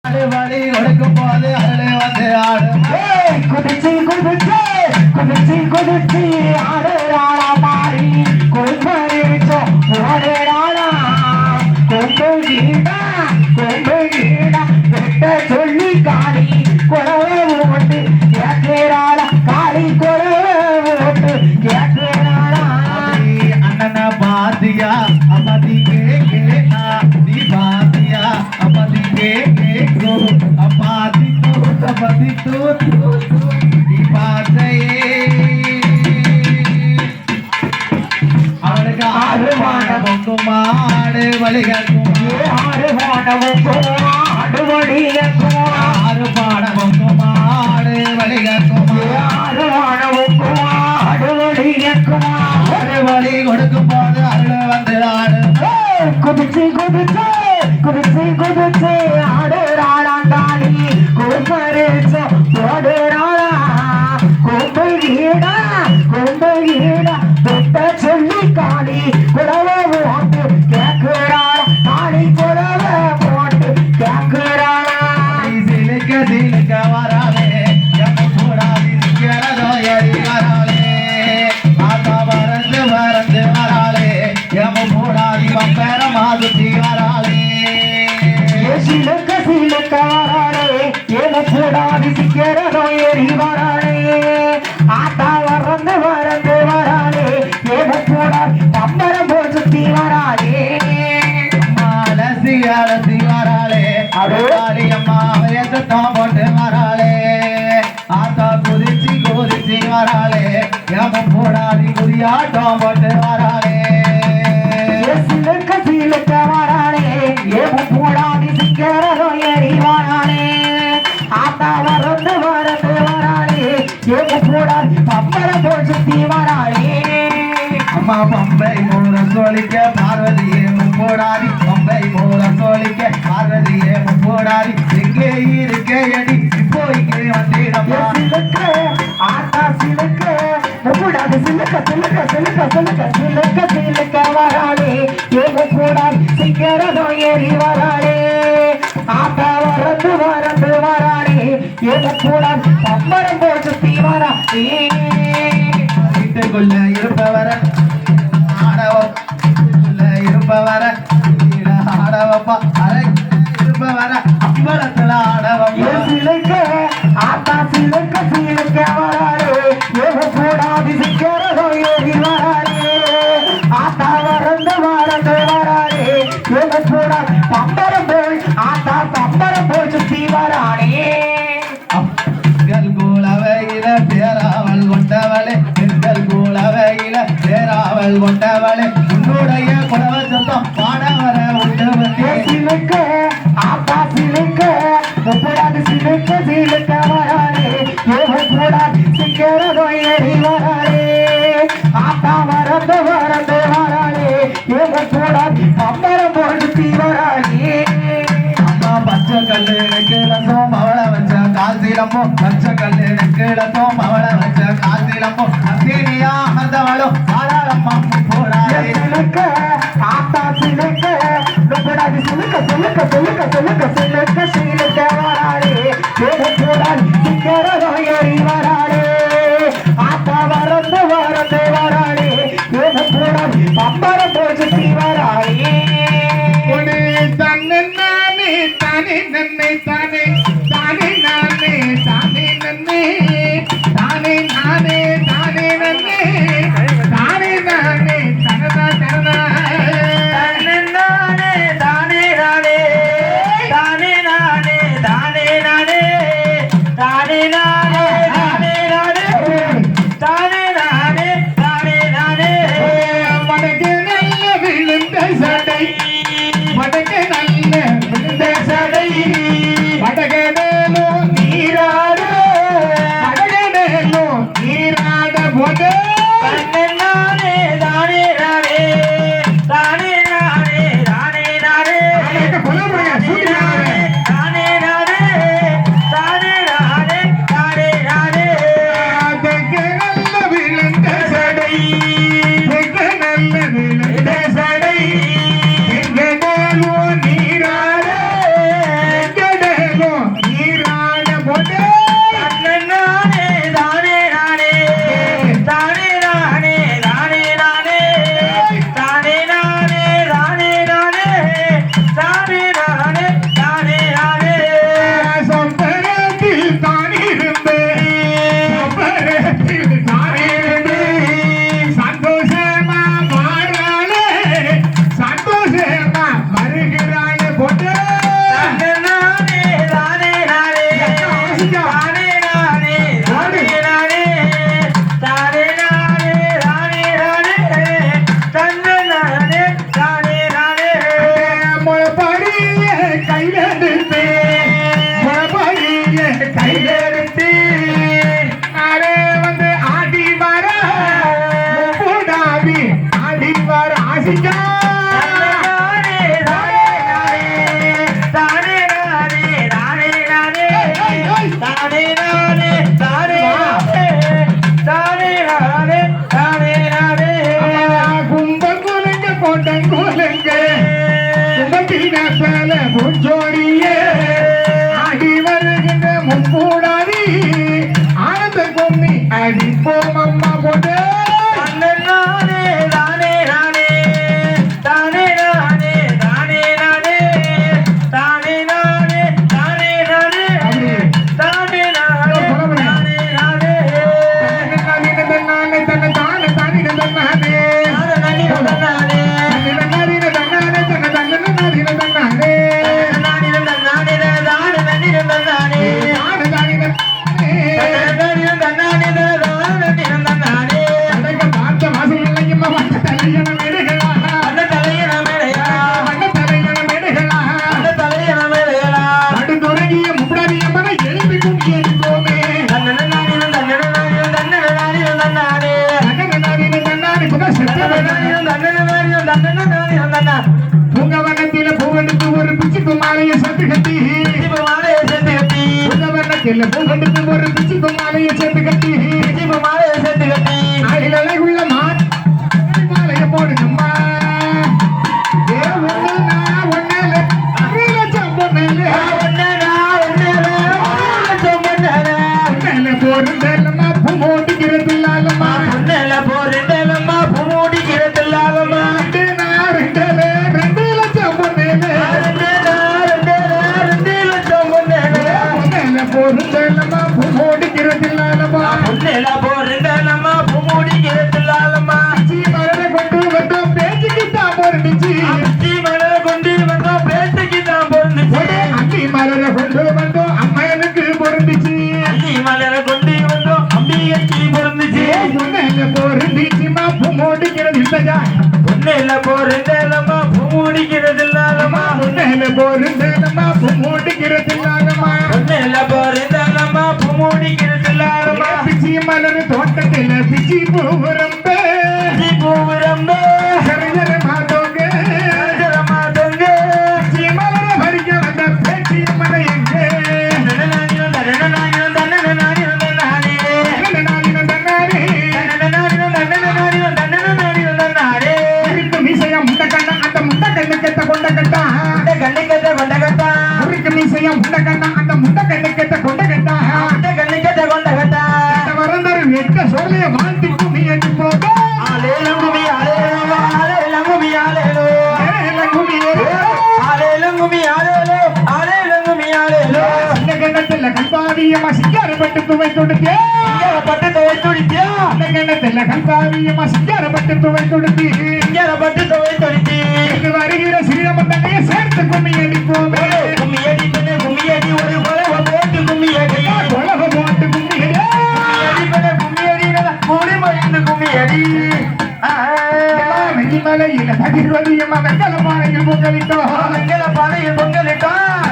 வழி கொடுக்கும் போது அருளே வந்து ஆடு குதிச்சு குதிச்சு குதிச்சு குதிச்சு ஆடுறாளா மாறி கொம்பரிச்சோ ஓடுறாளா கொம்பு கீடா வெட்ட சொல்லி காளி குழவை ஓட்டு கேட்கிறாளா காளி குழவை ஓட்டு கேட்கிறாளா அண்ணன பாத்தியா அமதி கேக்கா நீ பாத்தியா அமதி கேக்கோ அப்பாதி அமதி தூ நீ பாத்தையே அவளுக்கு ஆடுவான பொங்குமாடு வழிகற்கும் ஆடுவான பொங்குமாடு வழிகற்கும் ஆறுபாட பொங்குமாடு வழிகற்கும் ஆடுவான பொங்குமாடு வழிகற்கும் வழி கொடுக்கும் போது அருள் வந்து ஆடு குதிச்சு குதிச்சு குதிச்சு குதிச்சு ஆடுறாளாண்டாளி கும்பரிச்சு போடுறாளா கொம்பு கீடா விட்ட சொல்லி காளி குடவை போட்டு கேட்கிறாளா காளி குடவை போட்டு கேட்கிறாளா சிலுக்க வராலே எம்ம கூடாது சிக்கிறதோ எரி வராலே ஆத்தா பறந்து வராலே எம்ம கூடாது பம்பர மாதுத்தி வராலே சிலுக்க வராளே எம்ம கூடாது சிக்கிறதோ எரி வராளே ஆத்தா பறந்து வராளே எம்ம கூடாது பம்பரம் போல் சுத்தி வராளே அலசி வராளே அடி அம்மா வயசத்தம் போட்டு வராளே ஆத்தா குதிச்சு வராளே எம்ம கூடாது குதியாட்டம் போட்டு வராலே சிலுக்க வராளே எம்ம கூடாது சிக்கிறதோ எரி வராளே ஆத்தா பறந்து வராளே எம்ம கூடாது பம்பரம் போல் சுத்தி வராளே அம்மா பம்பை மூல சோழிக்க பார்வதியே முப்போடாதி பம்பை மூல சோழிக்க பார்வதியே முப்போடாதி எங்கே இருக்கே அடி இப்போ இங்கே வந்தேனம்மா சிலுக்க ஆத்தா சிலுக்க கூடாது சிலுக்க வராளே எங்க கூடாது சிக்கிறதோ ஏறி வராளே ஆத்தா வறந்து வராளே எங்க கூடாது பம்பரம் போல் சுத்தி வராளே வீட்டுக்குள்ள இருப்பவர ஆடவம் இருப்பவர ஆடவப்பா அரை இருப்பவர அம்பலத்துல ஆடவம் சிலுக்க ஆத்தா சிலுக்க வராளே எங்க கூடாது சிக்கிறதோ ஏறி வராளே ஆத்தா வறந்து வராளே எங்க கூடாது பம்பரம் போல் ஆத்தா பம்பரம் போல் சுத்தி வராளே கூலவையில பேராவல் கொண்டவளே எங்கள் கூலவையில பேராவல் கொண்டவளே உன்னுடைய குலவ சொந்தம் பாடவர உண்டவளே சிலுக்க ஆத்தா சிலுக்க கூடாது சிலுக்க வராளே எங்க கூடாது சிக்கிறதோ ஏறி வராளே ஆத்தா வறந்து வராளே எங்க கூடாது பம்பரம் போல் சுத்தி வராளே அம்மா பச்சை கல்லு கிளத்தோம் அவளை வச்ச கால் சீலமும் பச்சை கல்லு கிளத்தோம் அவளை வச்ச கால் சீலமும் அசேனியா அமர்ந்தவளும் ஆடாளம்மா போடாதே சிலுக்க ஆத்தா சிலுக்க கூடாது சிலுக்க வராளே எங்க கூடாது சிக்கிறதோ ஏறி வராளே ஆத்தா வறந்து வராளே எங்க கூடாது பம்பரம் போல் சுத்தி வராளே தன்னை தானே நன்னை தானே தானே நானே தானே நன்னே தானே நானே தானே நன்னே தானே நானே தனதா தனதா வடக்கு நல்ல விழுந்த சடை வடக்கு நல்ல விழுந்த சடை வடகடலோ நீராட வடகடலோ நீராட போது சடை தானே நானே தானே தானே நானே தானே நானே கும்பகுலங்க கொண்டங்குலங்க கும்பத்தின பேல பூச்சோடியே ஆடி வருகின்ற முக்கூடாதி ஆனந்த கும்மி அடிப்போம் அம்மா போட்டு தானே நானே தானே நானே தானே நானே தானே நானே தானே நானே தானே நானே தானே நானே தானே நானே நானே தன்னை தானே தானே தன்னானே நானே நானே பூங்கவனத்தில பூவெடுத்து ஒரு பிச்சுக்கு மாலையை சேர்த்து கட்டி பூங்கவனத்தில பூவெடுத்து ஒரு பிச்சுக்கு மாலையை சேர்த்து கட்டி அழகுள்ள மாலையை போடுங்கம்மா ஏ ஒண்ணு நான் ஒண்ணு லட்சம் பொண்ணு போருந்தல்லம்மா பூ ஓட்டிக்கிறது இல்லாதம்மா ரெண்டு லட்சம் பொண்ணு போருந்தல்லம்மா பூ ஓட்டிக்கிறது இல்லாதம்மா மலரை கொண்டு வந்தோம் பேச்சுக்கு தான் பொருந்துச்சு அந்தி மலரை கொண்டு வந்தோம் அம்மையனுக்கு பொருந்துச்சு பொண்ணு பொருந்துச்சு மாப்பு மூடிக்கிறது இல்லையா பூமுடிக்கிறது இல்லாதம்மா பொண்ணு பொருந்தலம்மா பூ மூடிக்கிறது இல்லாதம்மா பூமுடிக்கிறது இல்லாதம்மா பிச்சி மலர் தோட்டத்தில் பிச்சி பூரம்ப சரிதர மாதோங்க பிச்சி மலர் பறிக்க வந்த பேச்சி மலை எங்கே மீசையா முண்டை கண்ணா அந்த முண்டை கண்ணு கெட்ட கொண்ட கட்டா முறுக்கு மீசையா முண்டை கண்ணா அந்த முண்டை கண்ணு கெட்ட கொண்ட கட்டா வரந்தரு வெட்ட சொல்லைய வாழ்த்தி கும்மி அடி போக கல்பாவியம்மா சிங்காரப்பட்டு துவை தொடுத்தே கல்பாவியம்மா சிங்காரப்பட்டு துவை தொடுத்தி வருகிற ஸ்ரீரமந்தனையை சேர்த்து கும்மி அடிப்போமே கொலவ போட்டு வெள்ளிமலையில் தகிர்வதியம்மா வெங்கல பானையில் பொங்கலிட்டோம் வெங்கல பானையில் பொங்கலிட்டோம்